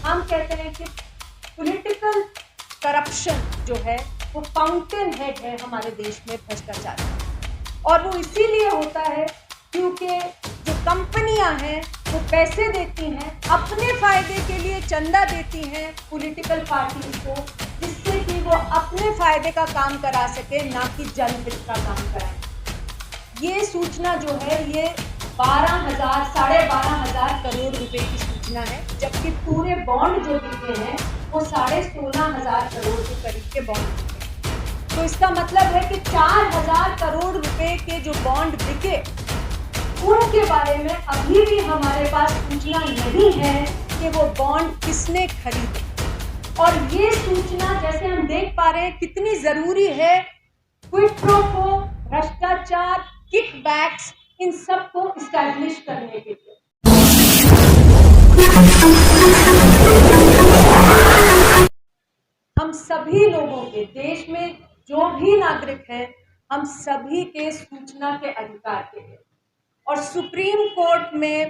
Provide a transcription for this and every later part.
हम कहते हैं कि पॉलिटिकल करप्शन जो है वो फाउंटेन हेड है हमारे देश में भ्रष्टाचार का। और वो इसीलिए होता है क्योंकि जो कंपनियां हैं वो पैसे देती हैं, अपने फायदे के लिए चंदा देती हैं पॉलिटिकल पार्टीज को, जिससे कि वो अपने फायदे का काम करा सके, ना कि जनहित का काम कराएं। ये सूचना जो है ये 12,000 साढ़े 12,000 करोड़ रुपए की सूचना है, जबकि पूरे बॉन्ड जो बिके हैं वो 16,500 करोड़ के करीब के बॉन्ड बिके। तो इसका मतलब है कि 4,000 करोड़ रुपए के जो बॉन्ड बिके उनके बारे में अभी भी हमारे पास सूचना नहीं है कि वो बॉन्ड किसने खरीदे। और ये सूचना जैसे हम देख पा रहे हैं कितनी जरूरी है क्विड प्रो को, भ्रष्टाचार, किकबैक्स, इन सब को इस्टेब्लिश करने के लिए। हम सभी लोगों के, देश में जो भी नागरिक हैं, हम सभी के सूचना के अधिकार के लिए। और सुप्रीम कोर्ट में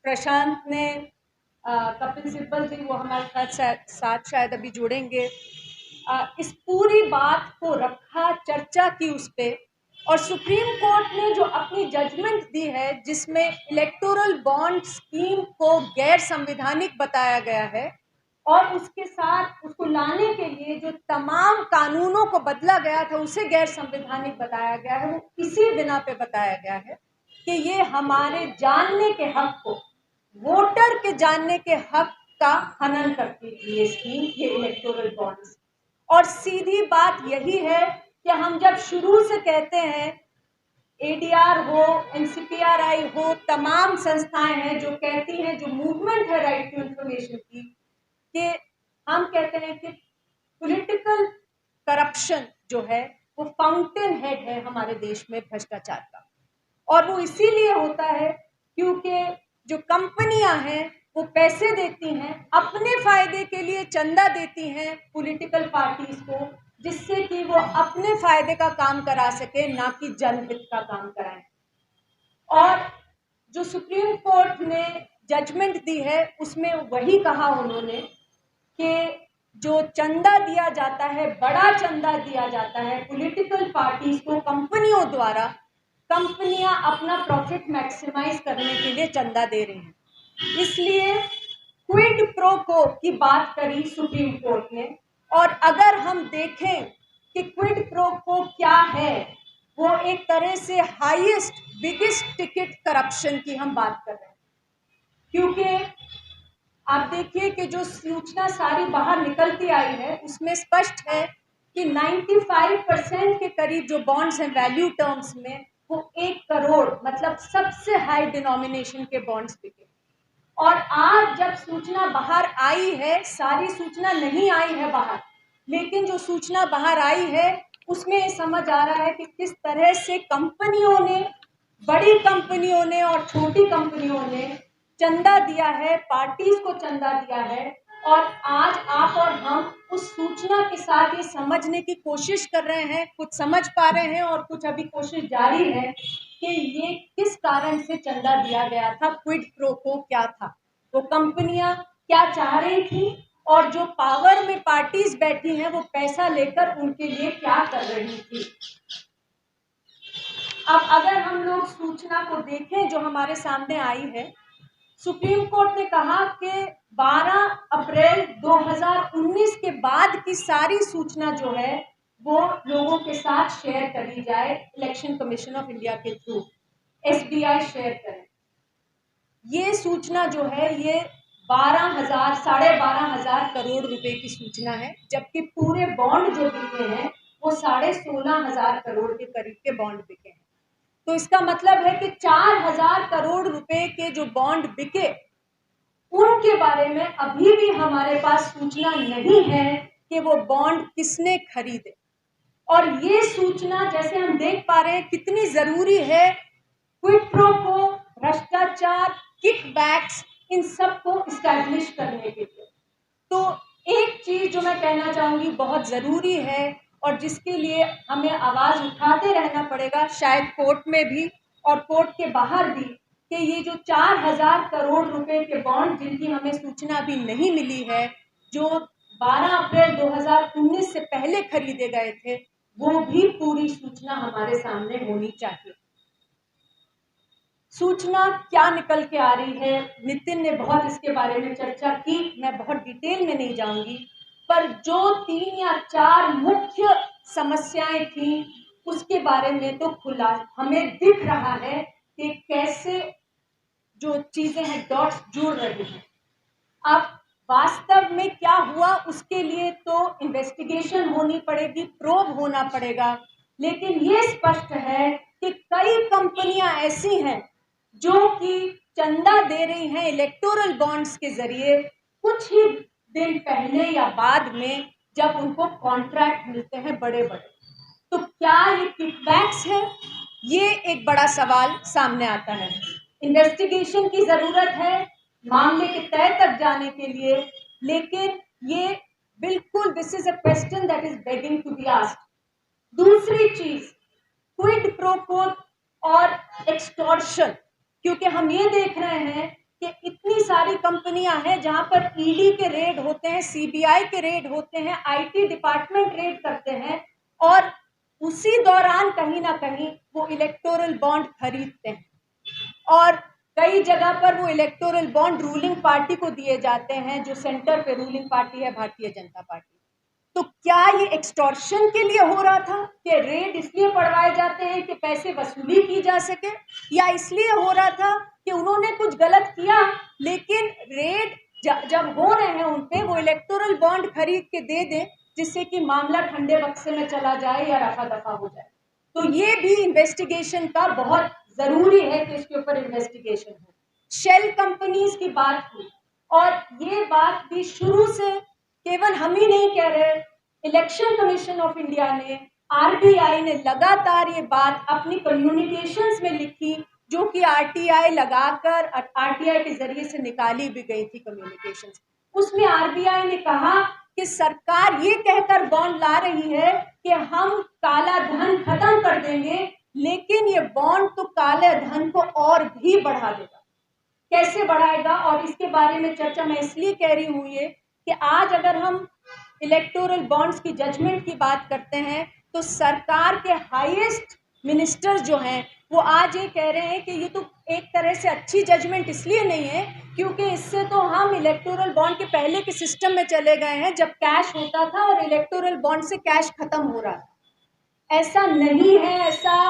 प्रशांत ने, कपिल सिब्बल जी वो हमारे साथ शायद अभी जुड़ेंगे, इस पूरी बात को रखा, चर्चा की उस पे। और सुप्रीम कोर्ट ने जो अपनी जजमेंट दी है जिसमें इलेक्टोरल बॉन्ड स्कीम को गैर संवैधानिक बताया गया है और उसके साथ उसको लाने के लिए जो तमाम कानूनों को बदला गया था उसे गैर संवैधानिक बताया गया है, वो इसी बिना पे बताया गया है कि ये हमारे जानने के हक को, वोटर के जानने के हक का हनन करती थी ये स्कीम, ये इलेक्टोरल बॉन्ड्स। और सीधी बात यही है कि हम जब शुरू से कहते हैं, एडीआर हो, एनसीपीआरआई हो, तमाम संस्थाएं हैं जो कहती हैं, जो मूवमेंट है राइट टू इंफॉर्मेशन की, कि हम कहते हैं कि पॉलिटिकल करप्शन जो है वो फाउंटेन हेड है हमारे देश में भ्रष्टाचार का। और वो इसीलिए होता है क्योंकि जो कंपनियां हैं वो पैसे देती हैं, अपने फायदे के लिए चंदा देती हैं पॉलिटिकल पार्टीज को, जिससे कि वो अपने फायदे का काम करा सके, ना कि जनहित का काम कराएं। और जो सुप्रीम कोर्ट ने जजमेंट दी है उसमें वही कहा उन्होंने कि जो चंदा दिया जाता है, बड़ा चंदा दिया जाता है पॉलिटिकल पार्टीज को कंपनियों द्वारा, कंपनियां अपना प्रॉफिट मैक्सिमाइज करने के लिए चंदा दे रही हैं। इसलिए क्विड प्रो को की बात करी सुप्रीम कोर्ट ने। और अगर हम देखें कि क्विड प्रो को क्या है, वो एक तरह से हाईएस्ट, बिगेस्ट टिकट करप्शन की हम बात कर रहे हैं। क्योंकि आप देखिए कि जो सूचना सारी बाहर निकलती आई है उसमें स्पष्ट है कि 95% के करीब जो बॉन्ड्स हैं वैल्यू टर्म्स में, वो 1 करोड़, मतलब सबसे हाई डिनोमिनेशन के बॉन्ड्स बिके। और आज जब सूचना बाहर आई है, सारी सूचना नहीं आई है बाहर, लेकिन जो सूचना बाहर आई है उसमें ये समझ आ रहा है कि किस तरह से कंपनियों ने, बड़ी कंपनियों ने और छोटी कंपनियों ने चंदा दिया है, पार्टीज को चंदा दिया है। और आज आप और हम उस सूचना के साथ ये समझने की कोशिश कर रहे हैं, कुछ समझ पा रहे हैं और कुछ अभी कोशिश जारी है कि ये किस कारण से चंदा दिया गया था, क्विड प्रो को क्या था, वो कंपनियां क्या चाह रही थी, और जो पावर में पार्टीज बैठी हैं वो पैसा लेकर उनके लिए क्या कर रही थी। अब अगर हम लोग सूचना को देखें जो हमारे सामने आई है, सुप्रीम कोर्ट ने कहा कि 12 अप्रैल 2019 के बाद की सारी सूचना जो है वो लोगों के साथ शेयर करी जाए, इलेक्शन कमीशन ऑफ इंडिया के थ्रू एसबीआई शेयर करें। ये सूचना जो है ये 12,000 साढ़े 12,000 करोड़ रुपए की सूचना है, जबकि पूरे बॉन्ड जो बिके हैं वो 16,500 करोड़ के करीब के बॉन्ड बिके हैं। तो इसका मतलब है कि 4,000 करोड़ रुपए के जो बॉन्ड बिके उनके बारे में अभी भी हमारे पास सूचना नहीं है कि वो बॉन्ड किसने खरीदे। और ये सूचना जैसे हम देख पा रहे हैं कितनी जरूरी है क्विड प्रो को, भ्रष्टाचार, किकबैक्स, इन सब को इस्टेब्लिश करने के लिए। तो एक चीज जो मैं कहना चाहूंगी बहुत जरूरी है और जिसके लिए हमें आवाज उठाते रहना पड़ेगा, शायद कोर्ट में भी और कोर्ट के बाहर भी, कि ये जो 4,000 करोड़ रुपए के बॉन्ड जिनकी हमें सूचना अभी नहीं मिली है, जो 12 अप्रैल 2019 से पहले खरीदे गए थे, वो भी पूरी सूचना हमारे सामने होनी चाहिए। सूचना क्या निकल के आ रही है, नितिन ने बहुत इसके बारे में चर्चा की, मैं बहुत डिटेल में नहीं जाऊंगी, पर जो 3 या 4 मुख्य समस्याएं थी उसके बारे में तो खुला हमें दिख रहा है कि कैसे जो चीजें हैं डॉट्स जुड़ रही हैं। अब वास्तव में क्या हुआ उसके लिए तो इन्वेस्टिगेशन होनी पड़ेगी, प्रोब होना पड़ेगा, लेकिन ये स्पष्ट है कि कई कंपनियां ऐसी हैं जो कि चंदा दे रही हैं इलेक्टोरल बॉन्ड्स के जरिए कुछ ही दिन पहले या बाद में, जब उनको कॉन्ट्रैक्ट मिलते हैं बड़े बड़े। तो क्या ये किकबैक्स है? ये एक बड़ा सवाल सामने आता है। इन्वेस्टिगेशन की जरूरत है मामले के तय तक जाने के लिए, लेकिन ये बिल्कुल this is a question that is begging to be asked. दूसरी चीज, क्विड प्रो क्वो और एक्सटॉर्शन, क्योंकि हम ये देख रहे हैं कि इतनी सारी कंपनियां हैं जहां पर ईडी के रेड होते हैं, सीबीआई के रेड होते हैं, आईटी डिपार्टमेंट रेड करते हैं, और उसी दौरान कहीं ना कहीं वो इलेक्टोरल बॉन्ड खरीदते हैं, और कई जगह पर वो इलेक्टोरल बॉन्ड रूलिंग पार्टी को दिए जाते हैं, जो सेंटर पे रूलिंग पार्टी है भारतीय जनता पार्टी। तो क्या ये एक्सटॉर्शन के लिए हो रहा था कि रेड इसलिए पड़वाए जाते हैं कि पैसे वसूली की जा सके, या इसलिए हो रहा था कि उन्होंने कुछ गलत किया लेकिन रेड जब हो रहे हैं उन पे वो इलेक्टोरल बॉन्ड खरीद के दे दें जिससे कि मामला ठंडे बक्से में चला जाए या रफा दफा हो जाए? तो ये भी इन्वेस्टिगेशन का बहुत जरूरी है कि इसके ऊपर इन्वेस्टिगेशन हो। शेल कंपनीज की बात हुई, और ये बात भी शुरू से केवल हम ही नहीं कह रहे, इलेक्शन कमीशन ऑफ इंडिया ने, आरबीआई ने लगातार ये बात अपनी कम्युनिकेशंस में लिखी, जो कि आरटीआई लगाकर आरटीआई के जरिए से निकाली भी गई थी कम्युनिकेशंस। उसमें आरबीआई ने कहा कि सरकार ये कहकर बॉन्ड ला रही है कि हम काला धन खत्म कर देंगे, लेकिन ये बॉन्ड तो काले धन को और भी बढ़ा देगा। कैसे बढ़ाएगा? और इसके बारे में चर्चा मैं इसलिए कह रही हूँ ये कि आज अगर हम इलेक्टोरल बॉन्ड्स की जजमेंट की बात करते हैं तो सरकार के हाईएस्ट मिनिस्टर्स जो हैं वो आज ये कह रहे हैं कि ये तो एक तरह से अच्छी जजमेंट इसलिए नहीं है क्योंकि इससे तो हम इलेक्टोरल बॉन्ड के पहले के सिस्टम में चले गए हैं जब कैश होता था और इलेक्टोरल बॉन्ड से कैश खत्म हो रहा था। ऐसा नहीं है, ऐसा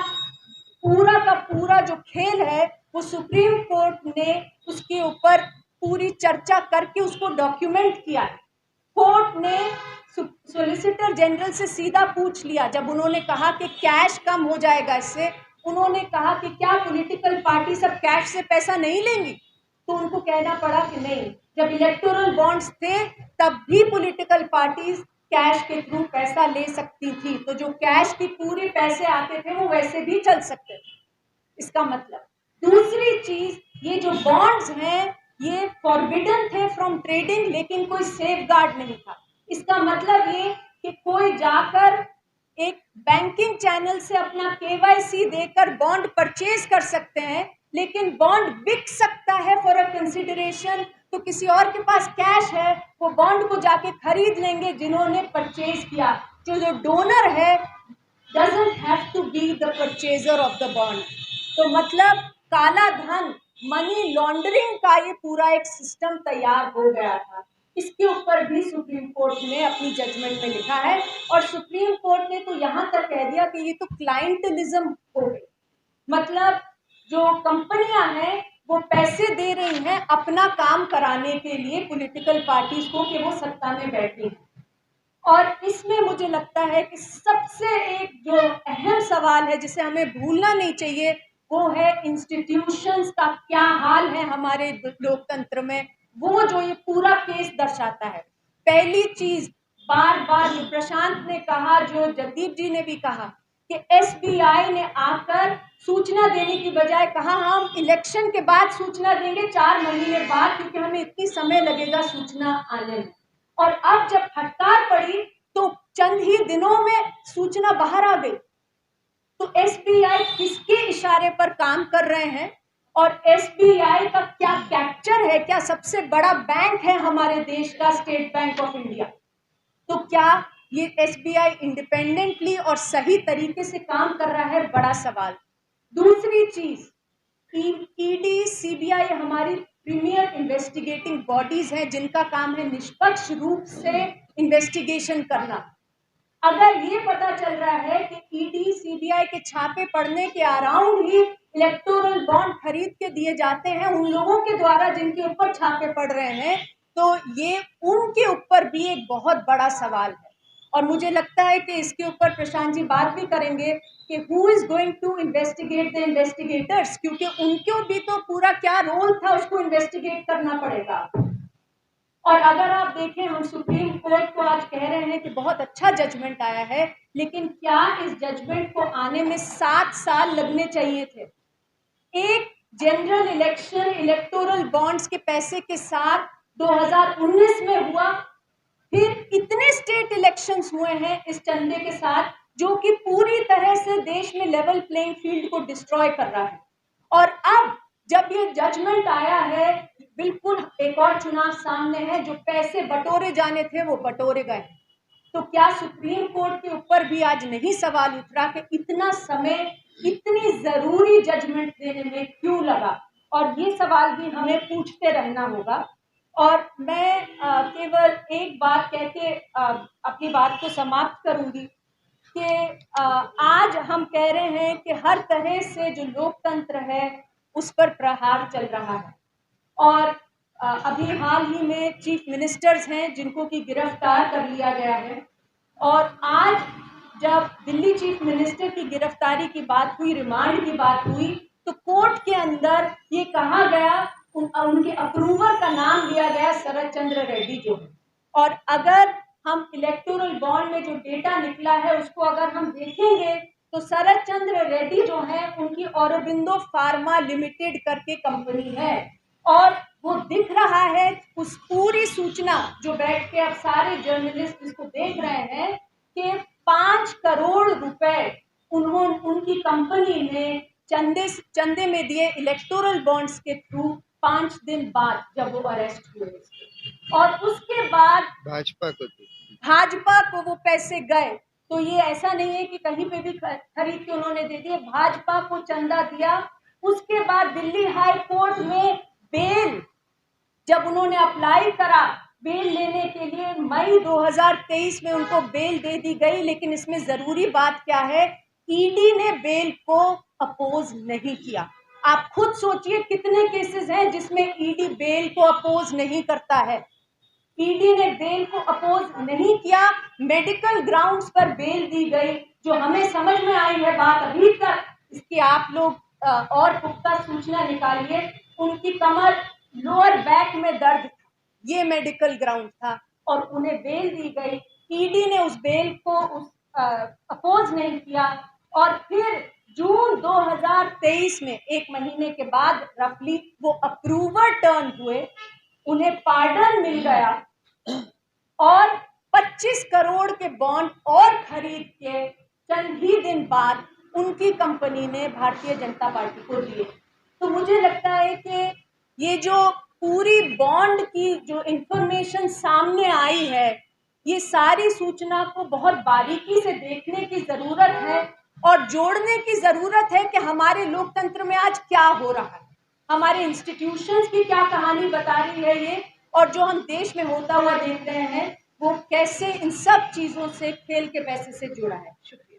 पूरा का पूरा जो खेल है वो सुप्रीम कोर्ट ने उसके ऊपर पूरी चर्चा करके उसको डॉक्यूमेंट किया है। कोर्ट ने सॉलिसिटर जनरल से सीधा पूछ लिया जब उन्होंने कहा कि कैश कम हो जाएगा इससे, उन्होंने कहा कि क्या पॉलिटिकल पार्टी सब कैश से पैसा नहीं लेंगी? तो उनको कहना पड़ा कि नहीं, जब इलेक्टोरल बॉन्ड्स थे तब भी पॉलिटिकल पार्टीज कैश के थ्रू पैसा ले सकती थी, तो जो कैश की पूरे पैसे आते थे वो वैसे भी चल सकते थे। इसका मतलब, दूसरी चीज, ये जो बॉन्ड्स हैं ये फॉरबिडन थे फ्रॉम ट्रेडिंग, लेकिन कोई सेफ गार्ड नहीं था। इसका मतलब ये कि कोई जाकर एक बैंकिंग चैनल से अपना केवाईसी देकर बॉन्ड परचेज कर सकते हैं, लेकिन बॉन्ड बिक सकता है फॉर अ कंसिडरेशन, तो किसी और के पास कैश है वो बॉन्ड को जाके खरीद लेंगे जिन्होंने परचेज किया। जो डोनर है doesn't have to be the purchaser of the bond। तो मतलब काला धन, मनी लॉन्ड्रिंग का ये पूरा एक सिस्टम तैयार हो गया था। इसके ऊपर भी सुप्रीम कोर्ट ने अपनी जजमेंट में लिखा है, और सुप्रीम कोर्ट ने तो यहाँ तक कह दिया कि ये तो क्लाइंटलिज्म हो गई। मतलब जो कंपनियां हैं वो पैसे दे रही हैं अपना काम कराने के लिए पॉलिटिकल पार्टीज को कि वो सत्ता में बैठी हैं। और इसमें मुझे लगता है कि सबसे एक जो अहम सवाल है जिसे हमें भूलना नहीं चाहिए वो है इंस्टीट्यूशंस का क्या हाल है हमारे लोकतंत्र में, वो जो ये पूरा केस दर्शाता है। पहली चीज, बार बार जो प्रशांत ने कहा, जो जगदीप जी ने भी कहा कि एसबीआई ने आकर सूचना देने की बजाय कहा हम इलेक्शन के बाद सूचना देंगे 4 महीने बाद, क्योंकि हमें इतनी समय लगेगा सूचना आने में। और अब जब फटकार पड़ी तो चंद ही दिनों में सूचना बाहर आ गई। तो एसबीआई किसके इशारे पर काम कर रहे हैं? और एसबीआई का क्या कैप्चर है, क्या सबसे बड़ा बैंक है हमारे देश का स्टेट बैंक ऑफ इंडिया। तो क्या ये एसबीआई इंडिपेंडेंटली और सही तरीके से काम कर रहा है, बड़ा सवाल। दूसरी चीज, ईडी सीबीआई हमारी प्रीमियर इन्वेस्टिगेटिंग बॉडीज हैं जिनका काम है निष्पक्ष रूप से इन्वेस्टिगेशन करना। अगर ये पता चल रहा है कि ईडी सीबीआई के छापे पड़ने के अराउंड ही इलेक्टोरल बॉन्ड खरीद के दिए जाते हैं उन लोगों के द्वारा जिनके ऊपर छापे पड़ रहे हैं, तो ये उनके ऊपर भी एक बहुत बड़ा सवाल है। और मुझे लगता है कि इसके ऊपर प्रशांत जी बात भी करेंगे कि who is going to investigate the investigators, क्योंकि उनको भी तो पूरा क्या रोल था उसको इन्वेस्टिगेट करना पड़ेगा। और अगर आप देखें, हम सुप्रीम कोर्ट को आज कह रहे हैं कि बहुत अच्छा जजमेंट आया है, लेकिन क्या इस जजमेंट को आने में 7 साल लगने चाहिए थे। एक जनरल इलेक्शन इलेक्टोरल बॉन्ड्स के पैसे के साथ 2019 में हुआ, फिर इतने स्टेट इलेक्शंस हुए हैं इस चंदे के साथ जो कि पूरी तरह से देश में लेवल प्लेइंग फील्ड को डिस्ट्रॉय कर रहा है। और अब जब ये जजमेंट आया है, बिल्कुल एक और चुनाव सामने है, जो पैसे बटोरे जाने थे वो बटोरे गए। तो क्या सुप्रीम कोर्ट के ऊपर भी आज नहीं सवाल उठ रहा कि इतना समय इतनी जरूरी जजमेंट देने में क्यों लगा। और ये सवाल भी हमें पूछते रहना होगा। और मैं केवल एक बात कह के अपनी बात को समाप्त करूंगी कि आज हम कह रहे हैं कि हर तरह से जो लोकतंत्र है उस पर प्रहार चल रहा है। और अभी हाल ही में चीफ मिनिस्टर्स हैं जिनको कि गिरफ्तार कर लिया गया है। और आज जब दिल्ली चीफ मिनिस्टर की गिरफ्तारी की बात हुई, रिमांड की बात हुई, तो कोर्ट के अंदर ये कहा गया, उनके अप्रूवर का नाम दिया गया शरद चंद्र रेड्डी जो है। और अगर हम इलेक्टोरल बॉन्ड में जो डेटा निकला है उसको अगर हम देखेंगे तो शरद चंद्र रेड्डी जो है उनकी औरोबिंदो फार्मा लिमिटेड करके कंपनी है। और वो दिख रहा है उस पूरी सूचना जो बैठ के अब सारे जर्नलिस्ट इसको देख रहे हैं कि 5 करोड़ रुपए उनकी कंपनी ने चंदे में दिए इलेक्टोरल बॉन्ड्स के थ्रू 5 दिन बाद जब वो अरेस्ट हुए। और उसके बाद भाजपा को वो पैसे गए। तो ये ऐसा नहीं है कि कहीं पे भी खरीद के उन्होंने दे दिए, भाजपा को चंदा दिया। उसके बाद दिल्ली हाई कोर्ट में बेल जब उन्होंने अप्लाई करा बेल लेने के लिए, मई 2023 में उनको बेल दे दी गई। लेकिन इसमें जरूरी बात क्या है, ईडी ने बेल को अपोज नहीं किया। आप खुद सोचिए कितने केसेस हैं जिसमें ईडी बेल को अपोज नहीं करता है। ईडी ने बेल को अपोज नहीं किया, मेडिकल ग्राउंड्स पर बेल दी गई। जो हमें समझ में आई है बात अभी तक, इसकी आप लोग और पुख्ता सूचना निकालिए, उनकी कमर लोअर बैक में दर्द था, ये मेडिकल ग्राउंड था और उन्हें बेल दी गई। ईडी ने उस बेल को अपोज नहीं किया। और फिर जून 2023 में, एक महीने के बाद रफली, वो अप्रूवर टर्न हुए, उन्हें पार्डन मिल गया और 25 करोड़ के बॉन्ड और खरीद के चंद ही दिन बाद उनकी कंपनी ने भारतीय जनता पार्टी को दिए। तो मुझे लगता है कि ये जो पूरी बॉन्ड की जो इंफॉर्मेशन सामने आई है, ये सारी सूचना को बहुत बारीकी से देखने की जरूरत है और जोड़ने की जरूरत है कि हमारे लोकतंत्र में आज क्या हो रहा है, हमारे इंस्टीट्यूशंस की क्या कहानी बता रही है ये, और जो हम देश में होता हुआ देख रहे हैं वो कैसे इन सब चीजों से, खेल के पैसे से जुड़ा है। शुक्रिया।